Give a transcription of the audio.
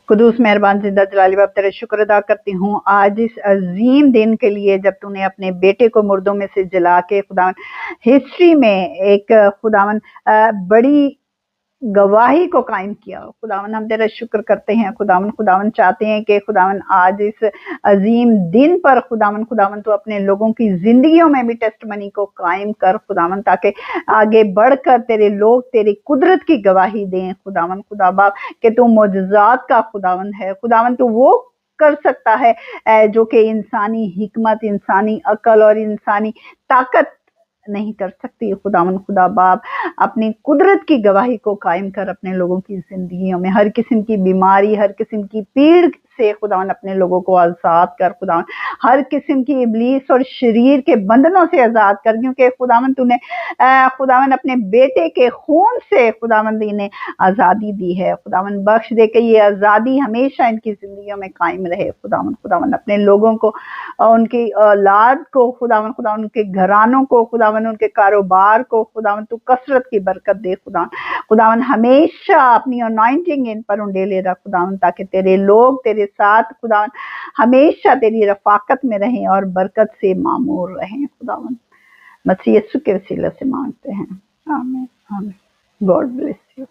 कुदूस मेहरबान जिंदा जलाली बाप तेरा शुक्र अदा करती हूँ आज इस अजीम दिन के लिए जब तूने अपने बेटे को मुर्दों में से जला के खुदावन हिस्ट्री में एक खुदावन बड़ी गवाही को कायम किया। खुदावन हम तेरा शुक्र करते हैं। खुदावन चाहते हैं कि खुदावन आज इस अजीम दिन पर खुदावन तो अपने लोगों की जिंदगियों में भी टेस्टमनी को कायम कर खुदावन, ताकि आगे बढ़कर तेरे लोग तेरी कुदरत की गवाही दें। खुदा बाप कि तू मौजज़ात का खुदावन है। खुदावन तू वो कर सकता है जो कि इंसानी हिकमत, इंसानी अकल और इंसानी ताकत नहीं कर सकती। खुदा बाप अपनी कुदरत की गवाही को कायम कर अपने लोगों की जिंदगियों में हर किस्म की बीमारी, हर किस्म की पीड़ से खुदावन अपने लोगों को आजाद कर। खुदावन हर किस्म की इब्लीस और शरीर के बंधनों से आजाद कर, क्योंकि खुदावन तूने खुदावन अपने बेटे के खून से खुदावन इन्हें आज़ादी दी है। खुदावन बख्श दे के ये आज़ादी हमेशा इनकी जिंदगियों में कायम रहे। खुदावन अपने लोगों को, उनकी औलाद को खुदावन उनके घरानों को खुदावन, उनके कारोबार को खुदावन तू कसरत की बरकत दे। खुदावन हमेशा अपनी अनॉइंटिंग इन पर उंडेले रख खुदावन, ताकि तेरे लोग तेरे साथ खुदावन हमेशा तेरी रफाकत में रहें और बरकत से मामूर रहें। खुदावन मसीह यीशु के वसीले से मांगते हैं, आमीन आमीन। God bless you.